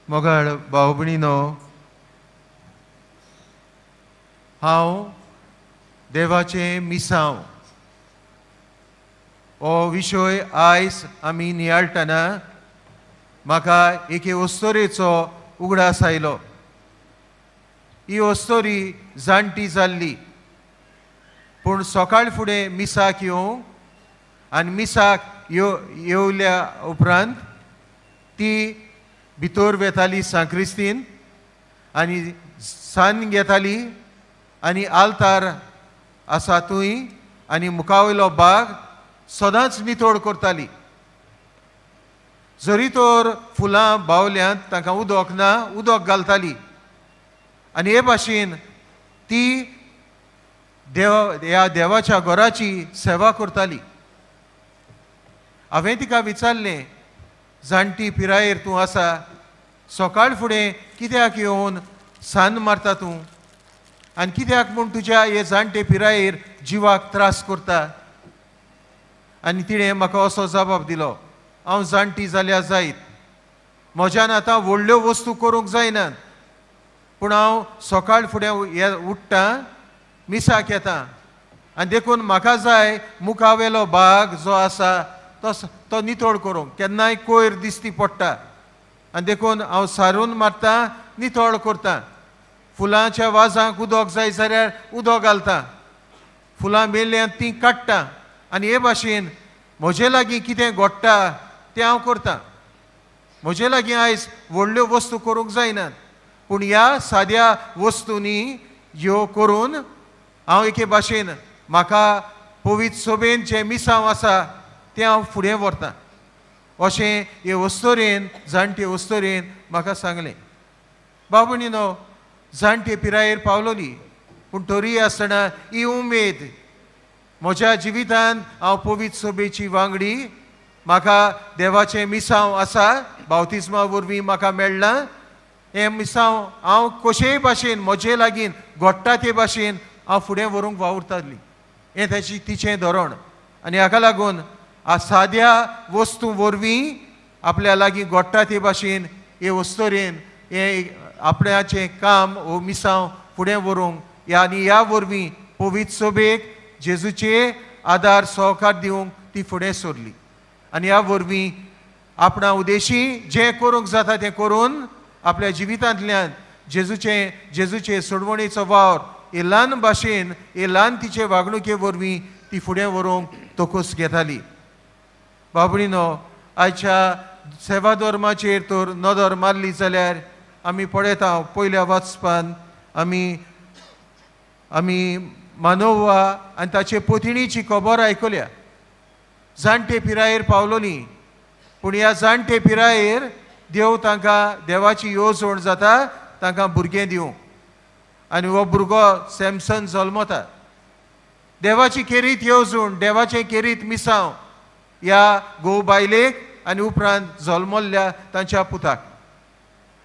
मोगाळ भाव भयणीनो, हांव देवाचें मिसांव हो विशय आयज आमी नियाळटना म्हाका एके वस्तोरेचो उगडास आयलो. ही वस्तोरी जाणटी जाल्ली, पूण सकाळ फुडें मिसाक येवं आनी मिसाक येवल्या उपरांत ती भितर वेताली सांक्रिस्तीन आनी सान घेताली आनी आल्तार आसा थंय आनी मुखावयलो भाग सदांच नितळ करताली. जरी तर फुलां बावल्यांत तांकां उदक ना, उदक घालताली आनी हे भाशेन ती ह्या देवाच्या घराची सेवा करताली. हांवें तिका विचारलें, जाणटी पिरायेर तूं आसा, सकाळ फुडें कित्याक येवन सान मारता तूं आनी कित्याक म्हूण तुज्या हे जाणटे पिरायेर जिवाक त्रास करता? आनी तिणें म्हाका असो जबाब दिलो, हांव जाणटी जाल्यार जायत, म्हज्यान आतां व्हडल्यो वस्तू करूंक जायनात, पूण हांव सकाळ फुडें उठ्ठां, मिसाक येता आनी देखून म्हाका जाय मुखावेलो भाग जो आसा तो नितळ करूंक. केन्नाय कोयर दिसती पडटा आनी देखून हांव सारून मारता, नितळ करता. फुलांच्या वाजांक उदक जाय जाल्यार उदक घालता, फुलां मेल्ल्यांत तीं काडटा आनी हे भाशेन म्हजे लागीं कितें घडटा तें हांव करतां. म्हजे लागीं आयज व्हडल्यो वस्तू करूंक जायनात, पूण ह्या साद्या वस्तूंनी ह्यो करून हांव एके भाशेन म्हाका पवित्र सभेन जें मिसांव आसा तें हांव फुडें व्हरतां. अशें हे वस्तोरेन, जाणटे वस्तोरेन म्हाका सांगलें. भाव भयणीनो, जाणटे पिरायेर पावलोली, पूण तरी आसतना ही उमेद म्हज्या जिवितांत हांव पवित्र सभेची वांगडी, म्हाका देवाचें मिसांव आसा, बावतिस्मा वरवीं म्हाका मेळ्ळां. हें मिसांव हांव कशेय भाशेन म्हजे लागीं घडटा ते भाशेन हांव फुडें व्हरूंक वावुरताली. हें तिचें धोरण. आनी हाका लागून साद्या वस्तू वरवीं आपल्या लागीं घडटा ते भाशेन हे वस्तोरेन हें आपणाचें काम हो मिसांव फुडें व्हरूंक आनी ह्या वरवीं पवित्र सभेक जेजूचे आदार सहकार दिवंक ती फुडें सरली. आनी ह्या वरवीं आपणा उदेशी जें करूंक जाता तें करून आपल्या जिवितांतल्यान जेजूचे सोडवणेचो वावर हे ल्हान भाशेन, हे ल्हान तिचे वागणुके वरवीं ती फुडें व्हरूंक तोखूस घेताली. भाव भयणीनो, आयच्या सेवा धर्माचेर तर नदर मारली जाल्यार आमी पळयता, पयल्या वाचपान आमी मानोवा आनी ताचे पत्नीची खबर आयकल्या. जाणटे पिरायेर पावलोली, पूण ह्या जाणटे पिरायेर देव तांकां देवाची येवजण जाता तांकां भुरगें दिवंक. आनी हो भुरगो सॅमसन जल्मता. देवाची खेरीत येवजण, देवाचें खेरीत मिसांव ह्या घोव बायलेक आनी उपरांत जल्मल्ल्या तांच्या पुताक.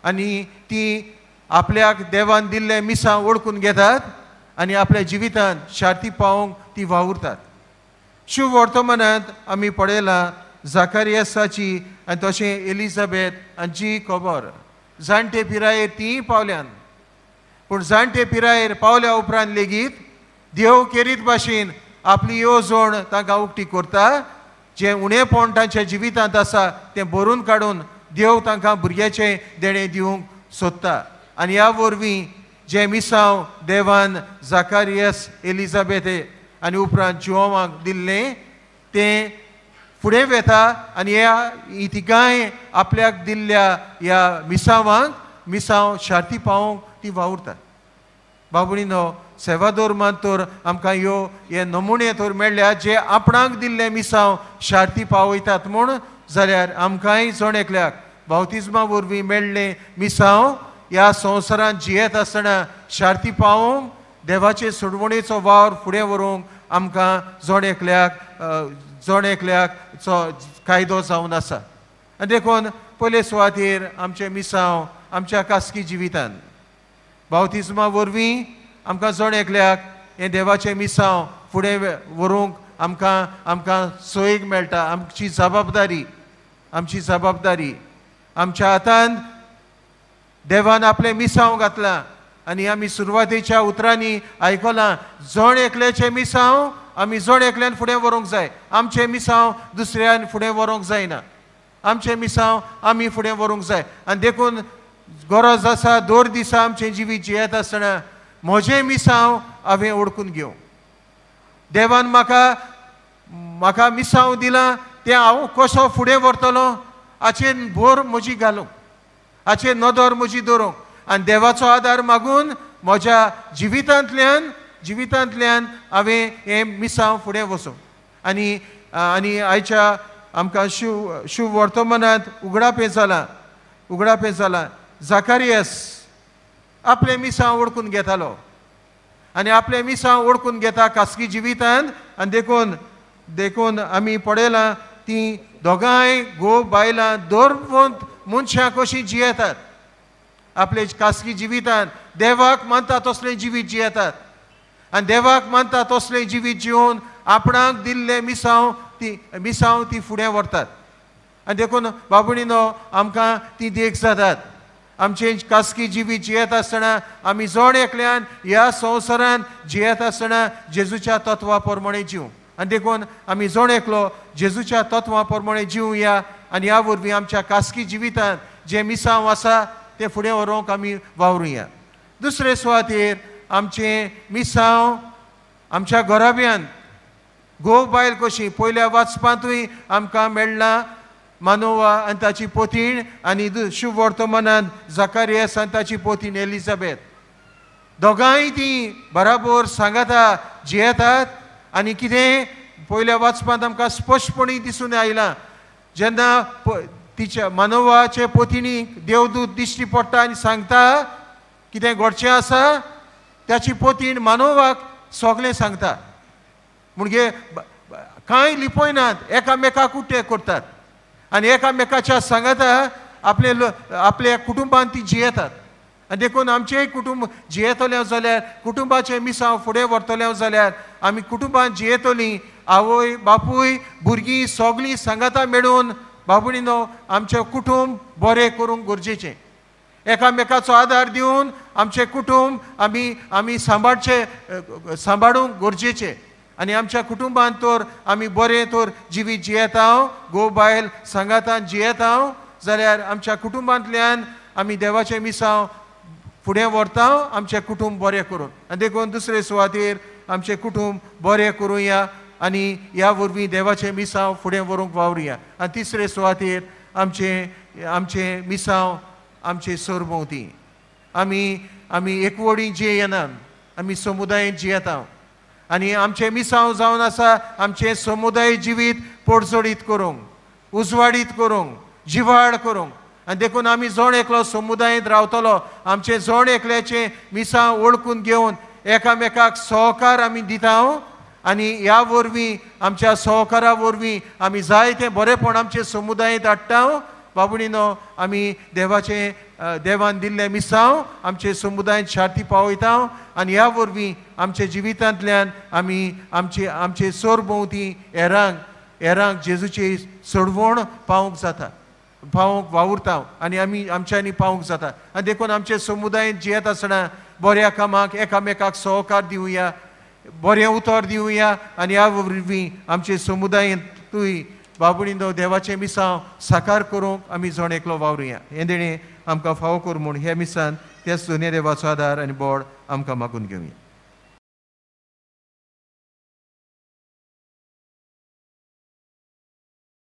आनी ती आपल्याक देवान दिल्लें मिसांव वळखून घेतात आनी आपल्या जिवितांत शार्ती पावोवंक ती वावुरतात. शुभ वर्तमानांत आमी पळयलां जाकारियासाची आनी तशें एलिझाबेथ हांची खबर. जाणटे पिरायेर तीं पावल्यान, पूण जाणटे पिरायेर पावल्या उपरांत लेगीत देव खेरीत भाशेन आपली येवजण तांकां उक्ती करता. जें उणेंपण तांच्या जिवितांत आसा तें भरून काडून देव तांकां भुरग्याचें देणें दिवंक सोदता. आनी ह्या वरवीं जें मिसांव देवान जाकारियास, एलिझाबेथे आनी उपरांत जिओवाक दिल्लें तें फुडें वेता आनी ही तिगांय आपल्याक दिल्ल्या ह्या मिसांव शार्ती पावोवंक ती वावुरतात. भाव भयणीनो, सेवा धर्मांत तर आमकां हे नमुने तर मेळ्ळ्या जे आपणाक दिल्ले मिसांव शार्ती पावयतात म्हूण. जाल्यार आमकांय जण एकल्याक बावतिस्मा वरवीं मेळ्ळें मिसांव ह्या संवसारांत जियेत आसतना शार्ती पावोवंक, देवाचे सोडवणेचो वावर फुडें व्हरूंक आमकां जण एकल्याक कायदो जावन आसा. आनी देखून पयले सुवातेर आमचें मिसांव आमच्या खासगी जिवितांत बावतिस्मा वरवीं आमकां जण एकल्याक हें देवाचें मिसांव फुडें व्हरूंक आमकां सोयेक मेळटा. आमची जबाबदारी आमच्या हातांत देवान आपले मिसांव घातलां आनी आमी सुरवातेच्या उतरांनी आयकलां जण एकल्याचें मिसांव आमी जण एकल्यान फुडें व्हरूंक जाय. आमचें मिसांव दुसऱ्यान फुडें व्हरूंक जायना. आमचें मिसांव आमी फुडें व्हरूंक जाय. आनी देखून गरज आसा दर दिसा आमचें जिवीत जियेत आसतना म्हजें मिसांव हांवें ओळखून घेवं. देवान म्हाका मिसांव दिलां तें हांव कसो फुडें व्हरतलो हाचेर भर म्हजी घालूंक, हाचेर नदर म्हजी दवरूंक आनी देवाचो आदार मागून म्हज्या जिवितांतल्यान हांवें हें मिसांव फुडें वचूं. आनी आयच्या आमकां शुभ वर्तमानांत उगडापें जालां जाकारियास आपलें मिसांव ओळखून घेतालो आनी आपलें मिसांव ओळखून घेता खासगी जिवितांत. आनी देखून आमी पळयलां तीं दोगांय घोव बायलां दर मनशां कशीं जियेतात आपले खासगी जिवितांत. देवाक मानता तसलें जिवीत जियेतात आनी देवाक मानता तसलें जिवीत जिवन आपणाक दिल्लें मिसांव ती फुडें व्हरतात. आनी देखून बाबुणीनो आमकां ती देख जातात. आमचें खासगी जिवीत जियेत आसतना आमी जण एकल्यान ह्या संवसारांत जियेत आसतना जेजूच्या तत्वा प्रमाणे जिवं. आनी देखून आमी जण एकलो जेजूच्या तत्वा प्रमाणे जिवया आनी ह्या वरवीं आमच्या खासगी जिवितांत जे मिसांव आसा ते फुडें व्हरूंक आमी वावरुया. दुसरे सुवातेर आमचें मिसांव आमच्या घराब्यांत घोव बायल कशी पयल्या वाचपांतूय आमकां मेळ्ळां मानोवा आनी ताची पोतीण आनी शुभ वर्तमानांत जाकारियास आनी ताची पोतीण एलिझाबेथ दोगांय तीं बराबर सांगाता जियेतात. आनी कितें पयल्या वाचपांत आमकां स्पश्टपणी दिसून आयलां जेन्ना तिच्या मानवाचे पोतिणीक देवदूत दिश्टी पडटा आनी सांगता कितें घडचें आसा त्याची पोतीण मानवाक सगळें सांगता. म्हणजे कांय लिपयनात एकामेकाक उट्टे करतात आनी एकामेकाच्या सांगाता आपल्या कुटुंबांत ती जियेतात. आनी देखून आमचेय कुटुंब जियेतले जाल्यार कुटुंबाचें मिसांव फुडें व्हरतले जाल्यार आमी कुटुंबांत जियेतलीं आवय बापूय भुरगीं सगळीं सांगाता मेळून बाबुणीनो आमचें कुटुंब बरें करूंक गरजेचें. एकामेकाचो आदार दिवन आमचें कुटुंब आमी सांबाळूंक गरजेचें. आनी आमच्या कुटुंबांत तर आमी बरें तर जिवीत जियेता घोव बायल सांगातान जियेता जाल्यार आमच्या कुटुंबांतल्यान आमी देवाचें मिसांव फुडें व्हरता आमचें कुटुंब बरें करून. आनी देखून दुसरे सुवातेर आमचें कुटुंब बरें करुया आनी ह्या वरवीं देवाचें मिसांव फुडें व्हरूंक वावरुया. आनी तिसरे सुवातेर आमचें मिसांव आमचे सरभोंवती आमी एकवडीं जियेनात आमी समुदायान जियेता आनी आमचें मिसांव जावन आसा आमचें समुदाय जिवीत पडजडीत करूंक उजवाडीत करूंक जिवाड करूंक. आनी देखून आमी जण एकलो समुदायांत रावतलो आमचें जण एकल्याचें मिसांव ओळखून घेवन एकामेकाक सहकार आमी दिता आनी ह्या वरवीं आमच्या सहकारा वरवीं आमी जायतें बरेंपण आमचे समुदायांत हाडटा. बाबुणीनो आमी देवान दिल्लें मिसांव आमचे समुदायांत शांती पावयता आनी ह्या वरवीं आमच्या जिवितांतल्यान आमी आमचे सरभोंवती हेरांक जेजूची सडवण पावोवंक वावुरता आनी आमी आमच्यांनी पावूंक जाता. आनी देखून आमचे समुदायांत जियेत आसतना बऱ्या कामाक एकामेकाक सहकार दिवया बरें उतर दिवया आनी ह्या वरवीं आमचे समुदायांतूय बाबुणीनो देवाचें मिसांव साकार करूंक आमी जण एकलो वावरुया. हे देणे आमकां फावो कर म्हूण हे मिसान तेच दोनूय देवाचो आदार आनी बोड आमकां मागून घेवया.